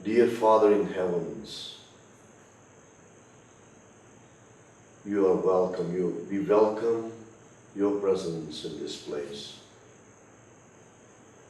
Dear Father in heavens, you are welcome. We welcome your presence in this place.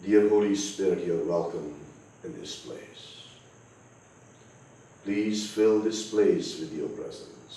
Dear Holy Spirit, you are welcome in this place. Please fill this place with your presence.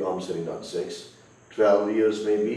I'm sorry, not 6, 12 years maybe।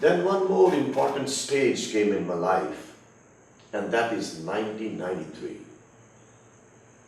Then one more important stage came in my life, and that is 1993.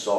saw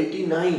89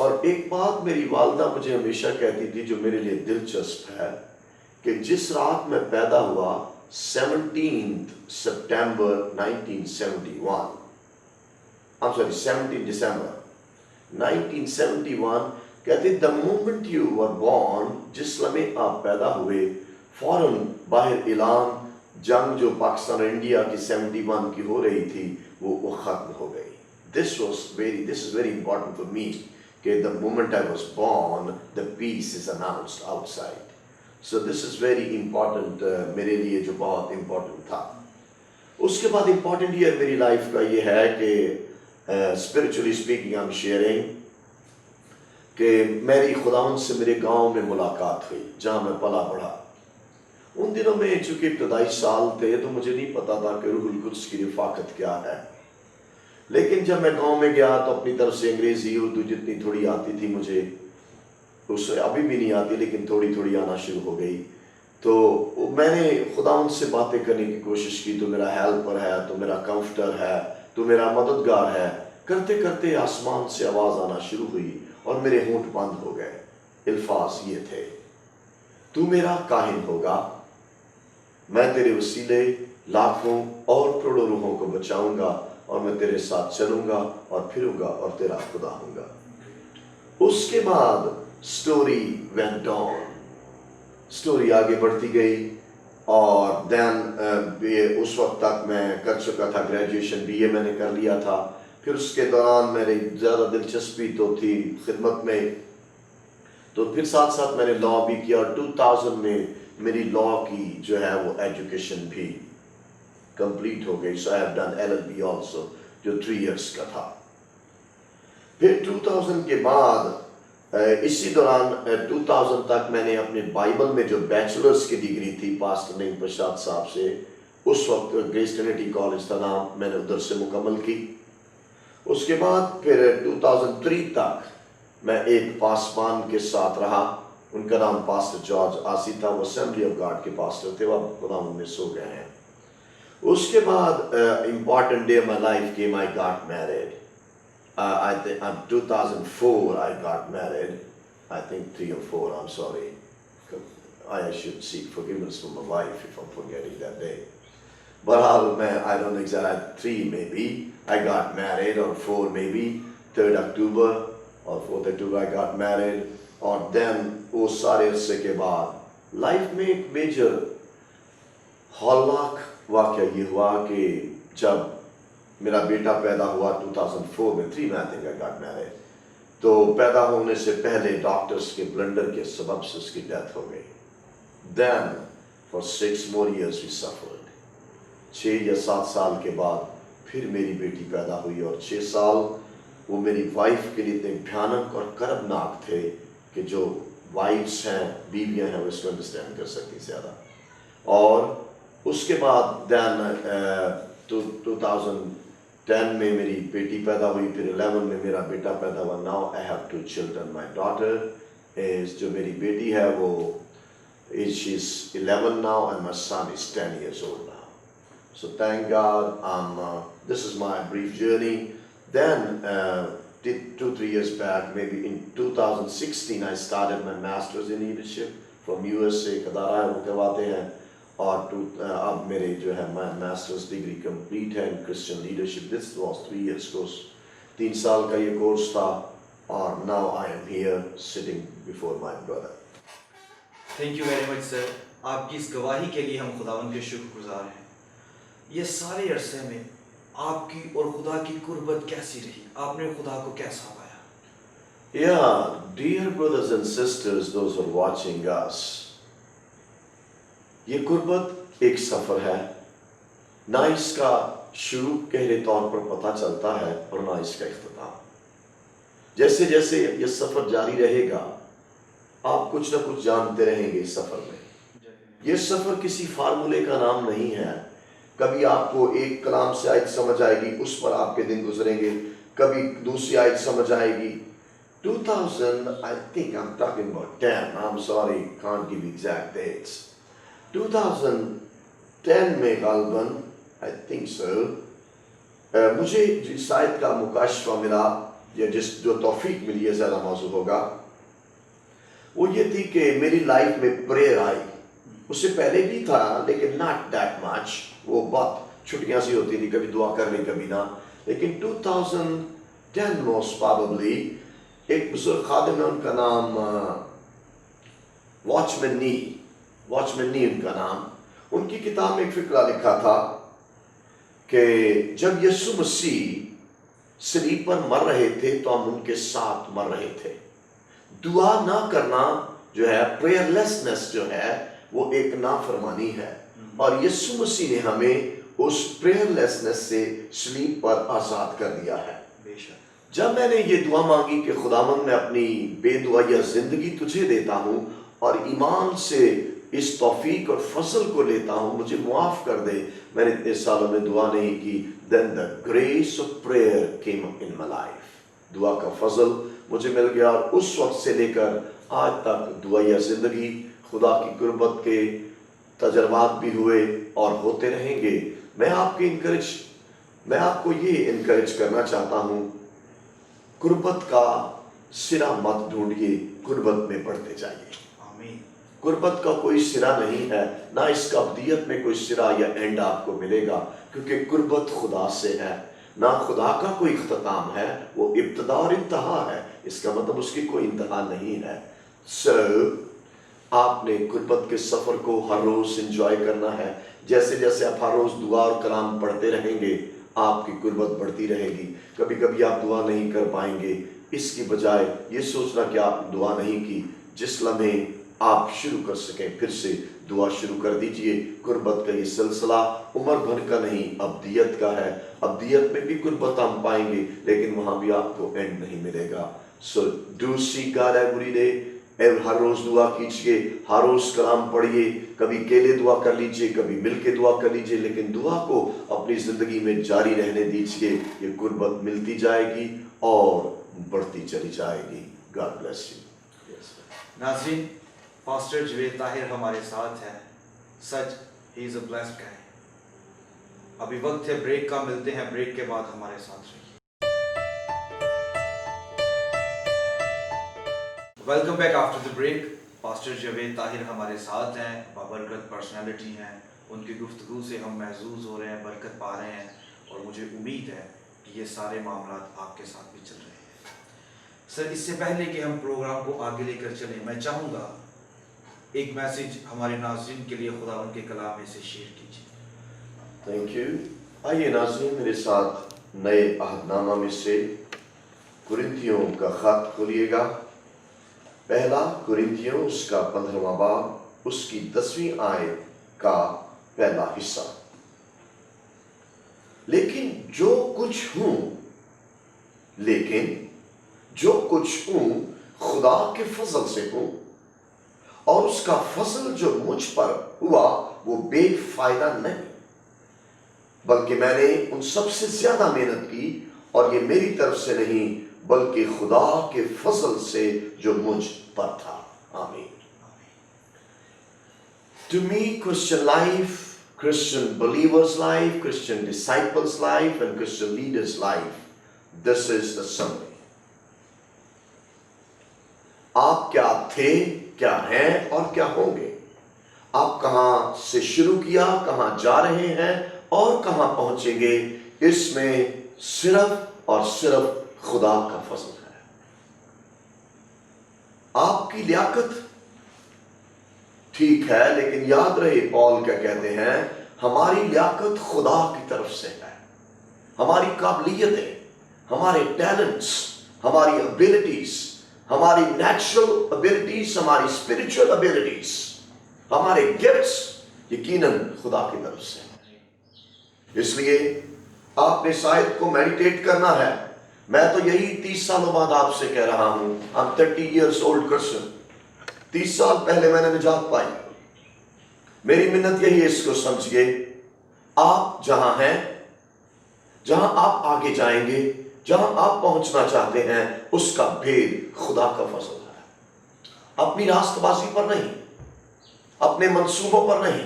اور ایک بات میری والدہ مجھے ہمیشہ کہتی تھی جو میرے لیے دلچسپ ہے کہ جس رات میں پیدا ہوا 17 سپٹمبر 1971 I'm sorry 17 December 1971 کہتے the moment you were born جس لمحے آپ پیدا ہوئے فوراً باہر اعلان جنگ جو پاکستان اور انڈیا کی 71 کی ہو رہی تھی وہ ختم ہو گئی. This is very important for me کہ the moment I was born the peace is announced outside. So this is very important میرے لیے جو بہت important تھا. اس کے بعد important year میری لائف کا یہ ہے کہ spiritually speaking I'm sharing کہ میری خداوند سے میرے گاؤں میں ملاقات ہوئی جہاں میں پلا بڑھا. ان دنوں میں چونکہ ابتدائی سال تھے تو مجھے نہیں پتا تھا کہ روح القدس کی رفاقت کیا ہے. لیکن جب میں گاؤں میں گیا تو اپنی طرف سے انگریزی اردو جتنی تھوڑی آتی تھی مجھے اس سے ابھی بھی نہیں آتی لیکن تھوڑی تھوڑی آنا شروع ہو گئی. تو میں نے خداوند سے باتیں کرنے کی کوشش کی. تو میرا ہیلپر ہے, تو میرا کمفرٹر ہے, تو میرا مددگار ہے. کرتے کرتے آسمان سے آواز آنا شروع ہوئی اور میرے ہونٹ بند ہو گئے. الفاظ یہ تھے, تو میرا کاہن ہوگا, میں تیرے وسیلے لاکھوں اور کروڑوں روحوں کو بچاؤں گا اور میں تیرے ساتھ چلوں گا اور پھروں گا اور تیرا خدا ہوں گا. اس کے بعد سٹوری went on, سٹوری آگے بڑھتی گئی اور دین اس وقت تک میں کر چکا تھا گریجویشن BA میں نے کر لیا تھا. پھر اس کے دوران میری زیادہ دلچسپی تو تھی خدمت میں, تو پھر ساتھ ساتھ میں نے لا بھی کیا اور 2000 میں میری لا کی جو ہے وہ ایجوکیشن بھی کمپلیٹ ہو گئی. سو I have done LLB also جو 3 years کا تھا. پھر 2000 کے بعد اسی دوران 2000 تک میں نے اپنے بائبل میں جو بیچلرز کی ڈگری تھی پاسٹر نعیم پرشاد صاحب سے, اس وقت گریس ٹرینٹی کالج تھا نام, میں نے ادھر سے مکمل کی. اس کے بعد پھر 2003 تک میں ایک پاسبان کے ساتھ رہا, ان کا نام پاسٹر جارج آسی تھا, وہ اسمبلی آف گاڈ کے پاسٹر تھے, وہ اب خداوند میں سو گئے ہیں. اس کے بعد important day of my life came, I got married. I think 2004 I got married. I think 3 or 4, I'm sorry. I should seek forgiveness from my wife if I'm forgetting that day. But I don't know exactly, 3 maybe. I got married, or 4 maybe. 3rd October or 4th October I got married. اور then وہ سارے عرصے کے بعد life میں ایک major ہالمارک واقعہ یہ ہوا کہ جب میرا بیٹا پیدا ہوا 2004 میں 3 میں I think I got married, تو پیدا ہونے سے پہلے ڈاکٹرز کے بلنڈر کے سبب سے اس کی ڈیتھ ہو گئی. Then for 6 more years we suffered. 6 یا 7 سال کے بعد پھر میری بیٹی پیدا ہوئی اور 6 سال وہ میری وائف کے لیے اتنے بھیانک اور کربناک تھے کہ جو وائفس ہیں, بیویاں ہیں, وہ اس کو انڈرسٹینڈ کر سکتی زیادہ. اور اس کے بعد دین 2010 میں میری بیٹی پیدا ہوئی, پھر 11 میں میرا بیٹا پیدا ہوا. Now I have 2 children. My daughter is جو میری بیٹی ہے وہ she's 11 now and my son is 10 years old now. So thank God, this is my brief journey. Then 2-3 years back, maybe in 2016, I started my master's in leadership from USA. ادارہ ہے وہ کہواتے ہیں, اور اب میرے جو ہے ماسٹرز ڈگری کمپلیٹ ہے in Christian leadership. This was 3 years course. 3 سال کا یہ کورس تھا, اور now I am here sitting before my brother. Thank you very much sir. آپ کی اس گواہی کے لیے ہم خداوند کے شکر گزار ہیں. یہ سارے عرصے میں آپ کی اور خدا کی قربت کیسی رہی؟ آپ نے خدا کو کیسا پایا؟ Yeah, dear brothers and sisters, those who are watching us, یہ قربت ایک سفر ہے. نہ اس کا شروع گہرے طور پر پتہ چلتا ہے اور نہ اس کا اختتام. جیسے جیسے یہ سفر جاری رہے گا آپ کچھ نہ کچھ جانتے رہیں گے اس سفر میں. یہ سفر کسی فارمولے کا نام نہیں ہے. کبھی آپ کو ایک کلام سے آیت سمجھ آئے گی, اس پر آپ کے دن گزریں گے, کبھی دوسری آیت سمجھ آئے گی. 2000, I think I'm talking about 10, I'm sorry, can't give exact dates. 2010 میں غالباً I think so, مجھے اس آیت کا مکاشفہ ملا یا جو توفیق ملی ہے زیادہ موضوع ہوگا، وہ یہ تھی کہ میری لائف میں پریئر آئی. اس سے پہلے بھی تھا لیکن not that much. وہ بہت چھٹیاں سی ہوتی تھی، کبھی دعا کر لی کبھی نہ. لیکن 2010 most probably ایک بزرگ خادم ہے، ان کا نام واچمین نی ان کا نام. ان کی کتاب میں ایک فقرہ لکھا تھا کہ جب یسوع مسیح صلیب پر مر رہے تھے تو ہم ان کے ساتھ مر رہے تھے. دعا نہ کرنا جو ہے، پریئر لیسنس جو ہے، وہ ایک نافرمانی ہے، اور یسوع مسیح نے ہمیں اس پریئر لیسنس سے صلیب پر آزاد کر دیا ہے. جب میں نے یہ دعا مانگی کہ خداوند میں اپنی بے دعائیہ زندگی تجھے دیتا ہوں اور ایمان سے اس توفیق اور فضل کو لیتا ہوں، مجھے معاف کر دے. میں نے اتنے سالوں میں دعا نہیں کی. Then the grace of prayer came in my life. دعا کا فضل مجھے مل گیا، اور اس وقت سے لے کر آج تک دعائیہ زندگی، خدا کی قربت کے تجربات بھی ہوئے اور ہوتے رہیں گے. میں آپ کو یہ انکریج کرنا چاہتا ہوں، قربت کا سرا مت ڈھونڈیے، قربت میں بڑھتے جائیے. قربت کا کوئی سرا نہیں ہے، نہ اس کا ابدیت میں کوئی سرا یا اینڈ آپ کو ملے گا، کیونکہ قربت خدا سے ہے. نہ خدا کا کوئی اختتام ہے، وہ ابتدا اور انتہا ہے. اس کا مطلب اس کی کوئی انتہا نہیں ہے. آپ نے قربت کے سفر کو ہر روز انجوائے کرنا ہے. جیسے جیسے آپ ہر روز دعا اور کلام پڑھتے رہیں گے، آپ کی قربت بڑھتی رہے گی. کبھی کبھی آپ دعا نہیں کر پائیں گے، اس کی بجائے یہ سوچنا کہ آپ دعا نہیں کی، جس لمحے آپ شروع کر سکیں پھر سے دعا شروع کر دیجئے. قربت کا یہ سلسلہ عمر بھر کا نہیں، ابدیت کا ہے. ابدیت میں بھی قربت ہم پائیں گے، لیکن وہاں بھی آپ کو اینڈ نہیں ملے گا. So do seek God every day. ہر روز دعا کیجئے، ہر روز کلام پڑھیے. کبھی اکیلے دعا کر لیجئے، کبھی مل کے دعا کر لیجئے، لیکن دعا کو اپنی زندگی میں جاری رہنے دیجئے. یہ قربت ملتی جائے گی اور بڑھتی چلی جائے گی. God bless you. ناظرین، پاسٹر جاوید طاہر ہمارے ساتھ ہے. سچ ہی از اے بلیسڈ گائے. ابھی وقت ہے بریک کا، ملتے ہیں بریک کے بعد. ہمارے ساتھ رہیے. Welcome back after the break. Pastor Javed Tahir ہمارے ساتھ ہیں، بابرکت پرسنالٹی ہیں. ان کی گفتگو سے ہم محظوظ ہو رہے ہیں، برکت پا رہے ہیں، اور مجھے امید ہے کہ یہ سارے معاملات آپ کے ساتھ بھی چل رہے ہیں. سر، اس سے پہلے کہ ہم پروگرام کو آگے لے کر چلیں، میں چاہوں گا ایک میسج ہمارے ناظرین کے لیے خداوند کے کلام میں سے شیئر کیجیے. Thank you. آئیے ناظرین، میرے ساتھ نئے عہد نامہ میں سے کرنتھیوں کا خط کھولیے گا. پہلا کرنتھیوں اس کا 15واں باب، اس کی 10ویں آیت کا پہلا حصہ. لیکن جو کچھ ہوں خدا کے فضل سے ہوں، اور اس کا فضل جو مجھ پر ہوا وہ بے فائدہ نہیں، بلکہ میں نے ان سب سے زیادہ محنت کی، اور یہ میری طرف سے نہیں بلکہ خدا کے فضل سے جو مجھ پر تھا. آمین. To me, Christian life, Christian believers' life, Christian disciples' life, and Christian leaders' life, this is the summary. آپ کیا تھے، کیا ہیں اور کیا ہوں گے. آپ کہاں سے شروع کیا، کہاں جا رہے ہیں اور کہاں پہنچیں گے، اس میں صرف اور صرف خدا کا فضل ہے. آپ کی لیاقت ٹھیک ہے، لیکن یاد رہے پال کیا کہتے ہیں، ہماری لیاقت خدا کی طرف سے ہے. ہماری قابلیتیں، ہمارے ٹیلنٹس، ہماری ابیلٹیز، ہماری نیچرل ابیلٹیز، ہماری اسپرچل ابیلٹیز، ہمارے گفٹس یقیناً خدا کی طرف سے. اس لیے آپ نے شاید کو میڈیٹیٹ کرنا ہے. میں تو یہی 30 سالوں بعد آپ سے کہہ رہا ہوں. I'm 30 years old Christian. 30 سال پہلے میں نے نجات پائی. میری منت یہی ہے، اس کو سمجھئے، آپ جہاں ہیں، جہاں آپ آگے جائیں گے، جہاں آپ پہنچنا چاہتے ہیں، اس کا بھید خدا کا فضل ہے. اپنی راست بازی پر نہیں، اپنے منصوبوں پر نہیں،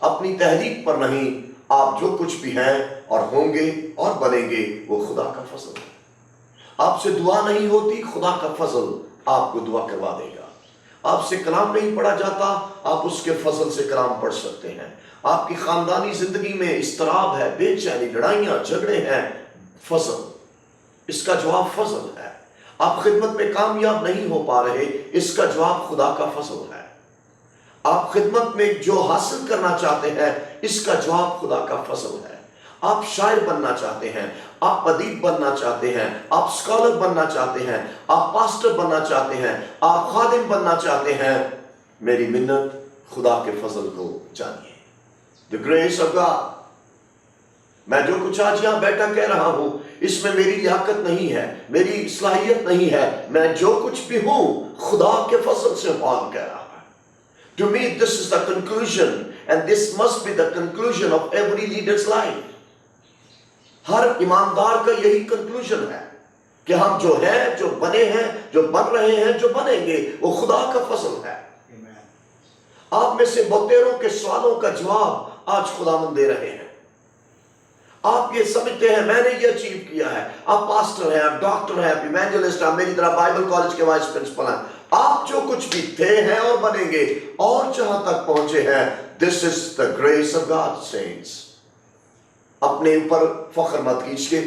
اپنی تحریک پر نہیں. آپ جو کچھ بھی ہیں اور ہوں گے اور بنیں گے، وہ خدا کا فضل ہے. آپ سے دعا نہیں ہوتی، خدا کا فضل آپ کو دعا کروا دے گا۔ آپ سے کلام نہیں پڑھا جاتا، آپ اس کے فضل سے کلام پڑھ سکتے ہیں۔ آپ کی خاندانی زندگی میں اضطراب ہے، بے چینی، لڑائیاں، جھگڑے ہیں، فضل، اس کا جواب فضل ہے۔ آپ خدمت میں کامیاب نہیں ہو پا رہے، اس کا جواب خدا کا فضل ہے۔ آپ خدمت میں جو حاصل کرنا چاہتے ہیں، اس کا جواب خدا کا فضل ہے۔ آپ شاعر بننا چاہتے ہیں، آپ ادیب بننا چاہتے ہیں، آپ اسکالر بننا چاہتے ہیں، آپ پاسٹر بننا چاہتے ہیں، آپ خادم بننا چاہتے ہیں، میری منت خدا کے فضل کو جانیے۔ The grace of God۔ میں جو کچھ آج یہاں بیٹھا کہہ رہا ہوں، اس میں میری لیاقت نہیں ہے، میری صلاحیت نہیں ہے، میں جو کچھ بھی ہوں خدا کے فضل سے فون کہہ رہا ہے۔ To me this is the conclusion and this must be the conclusion of every leader's life۔ ہر ایماندار کا یہی کنکلوژن ہے کہ ہم جو ہیں، جو بنے ہیں، جو بن رہے ہیں، جو بنیں گے، وہ خدا کا فضل ہے۔ آپ میں سے بہتروں کے سوالوں کا جواب آج خداوند دے رہے ہیں۔ آپ یہ سمجھتے ہیں میں نے یہ اچیو کیا ہے، آپ پاسٹر ہیں، آپ ڈاکٹر ہیں، آپ ایوینجلسٹ ہیں، میری طرح بائبل کالج کے وائس پرنسپل ہیں، آپ جو کچھ بھی تھے ہیں اور بنیں گے اور جہاں تک پہنچے ہیں، this is the grace of God saints۔ اپنے اوپر فخر مت کیجیے۔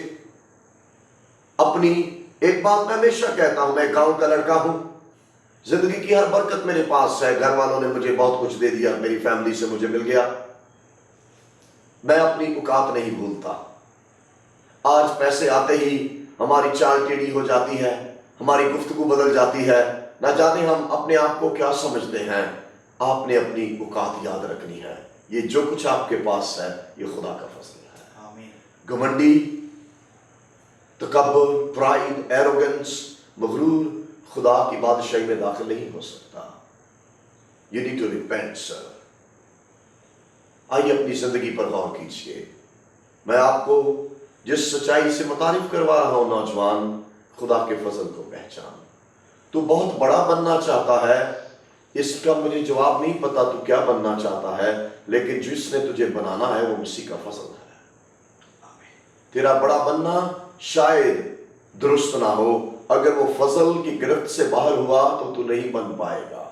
اپنی ایک بات میں ہمیشہ کہتا ہوں، میں گاؤں کا لڑکا ہوں، زندگی کی ہر برکت میرے پاس ہے، گھر والوں نے مجھے بہت کچھ دے دیا، میری فیملی سے مجھے مل گیا، میں اپنی اوقات نہیں بھولتا۔ آج پیسے آتے ہی ہماری چال ٹیڑھی ہو جاتی ہے، ہماری گفتگو بدل جاتی ہے، نہ جانے ہم اپنے آپ کو کیا سمجھتے ہیں۔ آپ نے اپنی اوقات یاد رکھنی ہے، یہ جو کچھ آپ کے پاس ہے یہ خدا کا فضل ہے۔ گھمنڈی، تکبر، پرائیڈ، ایروگنس، مغرور خدا کی بادشاہی میں داخل نہیں ہو سکتا۔ You need to repent, sir۔ آئیے اپنی زندگی پر غور کیجیے۔ میں آپ کو جس سچائی سے متعارف کروا رہا ہوں، نوجوان، خدا کے فضل کو پہچان۔ تو بہت بڑا بننا چاہتا ہے، اس کا مجھے جواب نہیں پتا تو کیا بننا چاہتا ہے، لیکن جس نے تجھے بنانا ہے وہ مسیح کا فضل ہے۔ تیرا بڑا بننا شاید درست نہ ہو، اگر وہ فضل کی گرفت سے باہر ہوا تو تو نہیں بن پائے گا،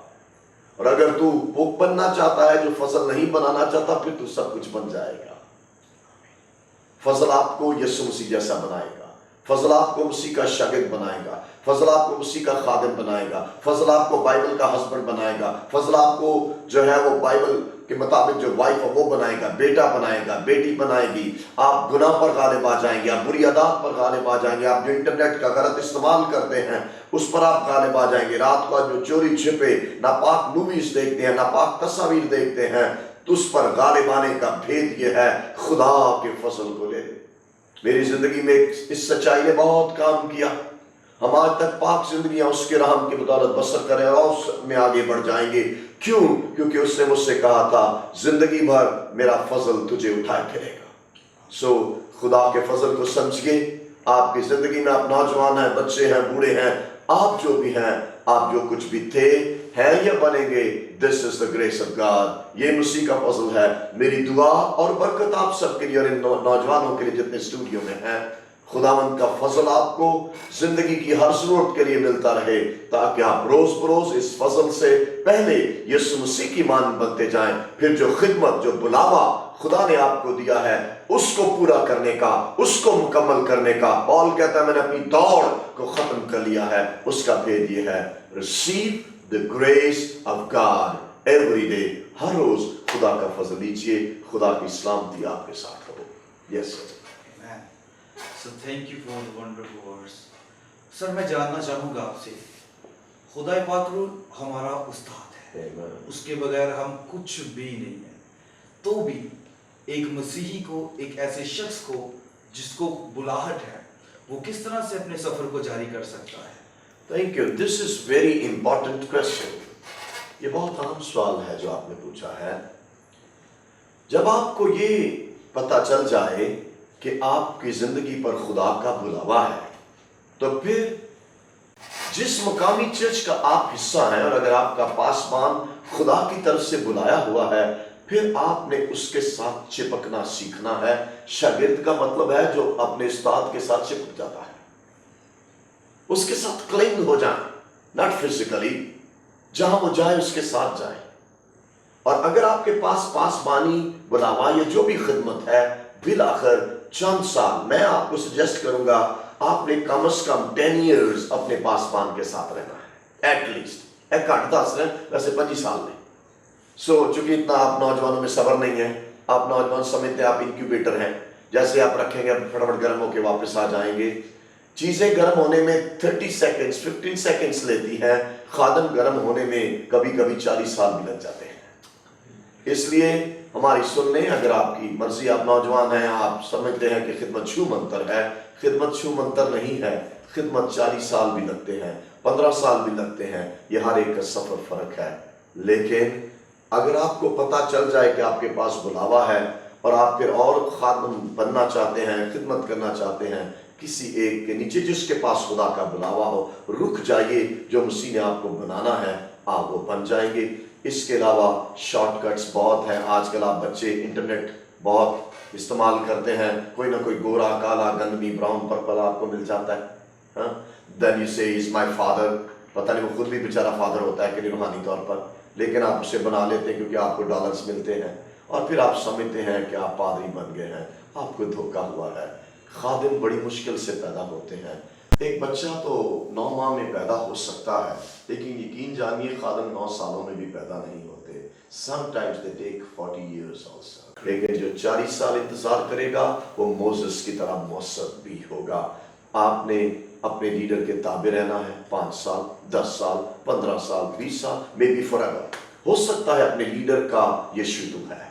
اور اگر تو وہ بننا چاہتا ہے جو فضل نہیں بنانا چاہتا، پھر تو سب کچھ بن جائے گا۔ فضل آپ کو یسوع مسیح جیسا بنائے گا، فضل آپ کو مسیح کا شاگرد بنائے گا، فضل آپ کو مسیح کا خادم بنائے گا، فضل آپ کو بائبل کا ہسبینڈ بنائے گا، فضل آپ کو جو ہے وہ بائبل کے مطابق جو وائف ہے وہ بنائے گا، بیٹا بنائے گا، بیٹی بنائے گی۔ آپ گناہ پر غالب آ جائیں گے، آپ بری عادات پر غالب آ جائیں گے، آپ جو انٹرنیٹ کا غلط استعمال کرتے ہیں اس پر آپ غالب آ جائیں گے، رات کو جو چوری چھپے ناپاک موویز دیکھتے ہیں، ناپاک تصاویر دیکھتے ہیں، تو اس پر غالب آنے کا بھید یہ ہے، خدا کے فضل کو لے۔ میری زندگی میں اس سچائی نے بہت کام کیا، ہم آج تک پاک زندگیاں اس کے رحم کی بدولت بسر کریں اور اس میں آگے بڑھ جائیں گے۔ کیوں؟ کیونکہ اس نے مجھ سے کہا تھا زندگی بھر میرا فضل تجھے اٹھائے پھرے گا۔ سو خدا کے فضل کو سمجھیے۔ آپ کی زندگی میں آپ نوجوان ہیں، بچے ہیں، بوڑھے ہیں، آپ جو بھی ہیں، آپ جو کچھ بھی تھے، ہیں یا بنیں گے، this is the grace of God۔ یہ مسیح کا فضل ہے۔ میری دعا اور برکت آپ سب کے لیے اور ان نوجوانوں کے لیے جتنے اسٹوڈیو میں ہیں، خداوند کا فضل آپ کو زندگی کی ہر ضرورت کے لیے ملتا رہے، تاکہ آپ روز بروز اس فضل سے پہلے یسوع مسیح کی مانند بنتے جائیں، پھر جو خدمت، جو بلاوا خدا نے آپ کو دیا ہے اس کو پورا کرنے کا، اس کو مکمل کرنے کا۔ پال کہتا ہے میں نے اپنی دوڑ کو ختم کر لیا ہے، اس کا بھید یہ ہے، receive the grace of God every day۔ ہر روز خدا کا فضل لیجئے۔ خدا کی سلامتی آپ کے ساتھ ہو۔ یس سر۔ So thank you for the wonderful words۔ سر میں جاننا چاہوں گا آپ سے، خدا پاک رو ہمارا استاد ہے، اس کے بغیر ہم کچھ بھی نہیں ہیں، تو بھی ایک مسیحی کو، ایک ایسے شخص کو جس کو بلاہٹ ہے، وہ کس طرح سے اپنے سفر کو جاری کر سکتا ہے؟ Thank you۔ This is very important question۔ یہ بہت اہم سوال ہے جو آپ نے پوچھا ہے۔ جب آپ کو یہ پتہ چل جائے کہ آپ کی زندگی پر خدا کا بلاوا ہے، تو پھر جس مقامی چرچ کا آپ حصہ ہیں، اور اگر آپ کا پاسبان خدا کی طرف سے بلایا ہوا ہے، پھر آپ نے اس کے ساتھ چپکنا سیکھنا ہے۔ شاگرد کا مطلب ہے جو اپنے استاد کے ساتھ چپک جاتا ہے۔ اس کے ساتھ کلنگ ہو جائیں, ناٹ فزیکلی, جہاں وہ جائے اس کے ساتھ جائیں. اور اگر آپ کے پاس پاسبانی بلاوا یا جو بھی خدمت ہے, بالآخر چند سال میں آپ کو سجیسٹ کروں گا آپ نے کم از کم 10 ایئرز اپنے پاسبان کے ساتھ رہنا ہے, ایٹ لیسٹ. ایک 8-10 رہیں, ویسے 25 سال نہیں. چونکہ اتنا آپ نوجوانوں میں صبر نہیں ہے, آپ نوجوان سمجھتے ہیں آپ انکیوبیٹر ہیں, جیسے آپ رکھیں گے فٹافٹ گرم ہو کے واپس آ جائیں گے. چیزیں گرم ہونے میں 30 سیکنڈز 15 سیکنڈز لیتی ہیں, خادم گرم ہونے میں کبھی کبھی 40 سال بھی لگ جاتے ہیں. اس لیے ہماری سن لیں, اگر آپ کی مرضی, آپ نوجوان ہیں, آپ سمجھتے ہیں کہ خدمت چھو منتر ہے, خدمت چھو منتر نہیں ہے. خدمت 40 سال بھی لگتے ہیں, 15 سال بھی لگتے ہیں, یہ ہر ایک کا سفر فرق ہے. لیکن اگر آپ کو پتہ چل جائے کہ آپ کے پاس بلاوا ہے اور آپ پھر اور خادم بننا چاہتے ہیں, خدمت کرنا چاہتے ہیں کسی ایک کے نیچے جس کے پاس خدا کا بلاوا ہو, رک جائیے, جو مسیح نے آپ کو بنانا ہے آپ وہ بن جائیں گے. اس کے علاوہ شارٹ کٹس بہت ہیں. آج کل آپ بچے انٹرنیٹ بہت استعمال کرتے ہیں, کوئی نہ کوئی گورا, کالا, گندمی, براؤن, پرپل آپ کو مل جاتا ہے. دین یو سے از مائی فادر, پتہ نہیں وہ خود بھی بیچارہ فادر ہوتا ہے کہ نہیں روحانی طور پر, لیکن آپ اسے بنا لیتے ہیں کیونکہ آپ کو ڈالرز ملتے ہیں, اور پھر آپ سمجھتے ہیں کہ آپ پادری بن گئے ہیں. آپ کو دھوکہ ہوا ہے. خادم بڑی مشکل سے پیدا ہوتے ہیں. ایک بچہ تو 9 ماہ میں پیدا ہو سکتا ہے, لیکن یقین جانیے خادم 9 سالوں میں بھی پیدا نہیں ہوتے. Sometimes they take 40 years also. لیکن جو 40 سال انتظار کرے گا وہ موسیس کی طرح موثق بھی ہوگا. آپ نے اپنے لیڈر کے تابع رہنا ہے 5 سال, 10 سال, 15 سال, 20 سال, مے بی فار ایور. ہو سکتا ہے اپنے لیڈر کا یشوع تو ہے,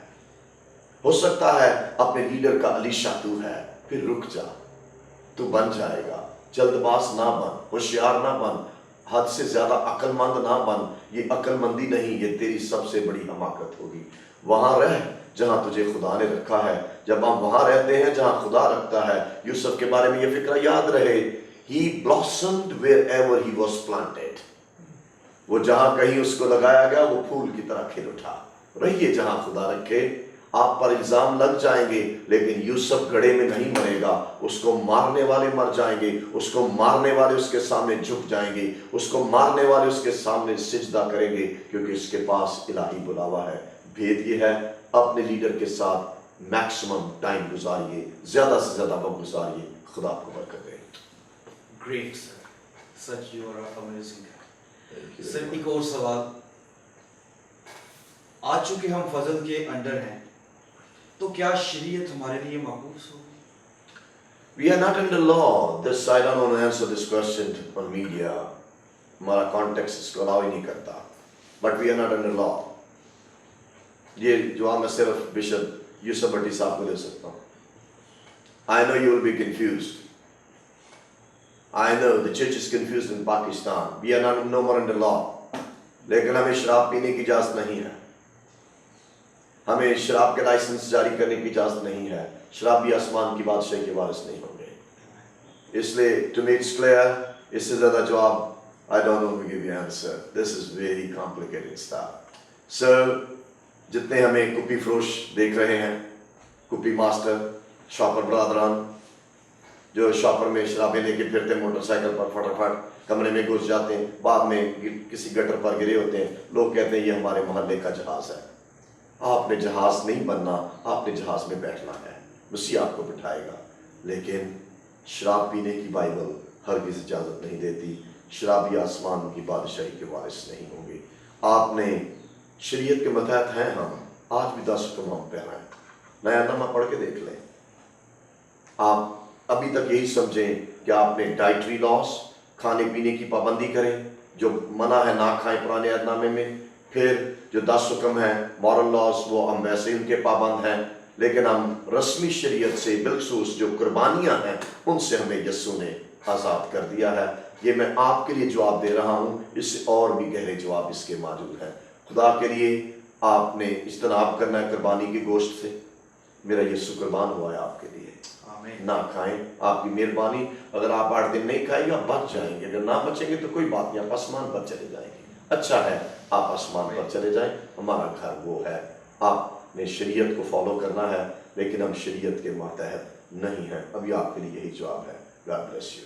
ہو سکتا ہے اپنے لیڈر کا علیشا تو ہے. پھر رک جا, تو بن جائے گا. جلد باز نہ بن, ہوشیار نہ بن, حد سے زیادہ عقل مند نہ بن. یہ عقل مندی نہیں, یہ تیری سب سے بڑی حماقت ہوگی. وہاں رہ جہاں تجھے خدا نے رکھا ہے. جب ہم وہاں رہتے ہیں جہاں خدا رکھتا ہے, یوسف کے بارے میں یہ فکرہ یاد رہے, he blossomed wherever he was planted. وہ جہاں کہیں اس کو لگایا گیا وہ پھول کی طرح کھل اٹھا. رہیے جہاں خدا رکھے. آپ پر الزام لگ جائیں گے لیکن یوسف گڑھے میں نہیں مرے گا. اس کو مارنے والے مر جائیں گے, اس کو مارنے والے اس کے سامنے جھک جائیں گے, اس کو مارنے والے اس کے سامنے سجدہ کریں گے, کیونکہ اس کے پاس الہی بلاوا ہے. بھید یہ ہے, اپنے لیڈر کے ساتھ میکسیمم ٹائم گزاریے, زیادہ سے زیادہ وقت گزاریے. خدا آپ کو برکت دے. Great sir, such you are amazing. Sir ایک اور سوال, آج چونکہ ہم فضل کے انڈر ہیں تو کیا شریعت ہمارے لیے محفوظ ہوگی؟ We are not under law. This I don't want to answer this question on media. ہمارا کانٹیکسٹ اس کو الاؤ ہی نہیں کرتا. But we are not under law. یہ جواب میں صرف بشپ یوسف بھٹی صاحب کو دے سکتا ہوں. I know you will be confused. I know the church is confused in Pakistan. We are not no more under law. لیکن ہمیں شراب پینے کی اجازت نہیں ہے. ہمیں شراب کے لائسنس جاری کرنے کی اجازت نہیں ہے. شرابی آسمان کی بادشاہی کے وارث نہیں ہوں گے. اس لیے to me it's clear, اس سے زیادہ جواب I don't know to give you answer. This is very complicated stuff. So جتنے ہمیں کپی فروش دیکھ رہے ہیں, کپی ماسٹر, شاپر برادران, جو شاپر میں شرابیں لے کے پھرتے موٹر سائیکل پر فٹافٹ کمرے میں گھس جاتے ہیں, بعد میں کسی گٹر پر گرے ہوتے ہیں. لوگ کہتے ہیں یہ ہمارے محلے کا جہاز ہے. آپ نے جہاز نہیں بننا, آپ نے جہاز میں بیٹھنا ہے. مسیح آپ کو بٹھائے گا. لیکن شراب پینے کی بائبل ہرگز اجازت نہیں دیتی. شرابی آسمان کی بادشاہی کے وارث نہیں ہوں گے. آپ نے شریعت کے متحد ہیں ہم, آج بھی 10 حکم ہم پہ ہیں. نیا نامہ پڑھ کے دیکھ لیں. آپ ابھی تک یہی سمجھیں کہ آپ نے ڈائٹری لاس, کھانے پینے کی پابندی کریں, جو منع ہے نہ کھائیں پرانے عہد نامے میں. پھر جو 10 حکم ہیں مورل لاس, وہ ہم ویسے ان کے پابند ہیں. لیکن ہم رسمی شریعت سے, بالخصوص جو قربانیاں ہیں ان سے ہمیں یسوع نے آزاد کر دیا ہے. یہ میں آپ کے لیے جواب دے رہا ہوں, اس سے اور بھی گہرے جواب اس کے موجود ہیں. خدا کے لیے آپ نے اجتناب کرنا ہے قربانی کے گوشت سے. میرا یسوع قربان ہوا ہے آپ کے لیے. نہ کھائیں, آپ کی مہربانی. اگر آپ 8 دن نہیں کھائیں گے آپ بچ جائیں گے. اگر نہ بچیں گے تو کوئی بات نہیں, آپ آسمان پر چلے جائیں گے. اچھا ہے آپ آسمان پر چلے جائیں, ہمارا گھر وہ ہے. آپ نے شریعت کو فالو کرنا ہے, لیکن ہم شریعت کے ماتحت نہیں ہیں. ابھی آپ کے لیے یہی جواب ہے. God bless you.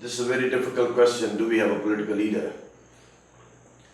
This is a very difficult question. Do we have a political leader?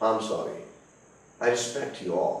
I'm sorry. I respect you all.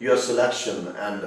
Your selection and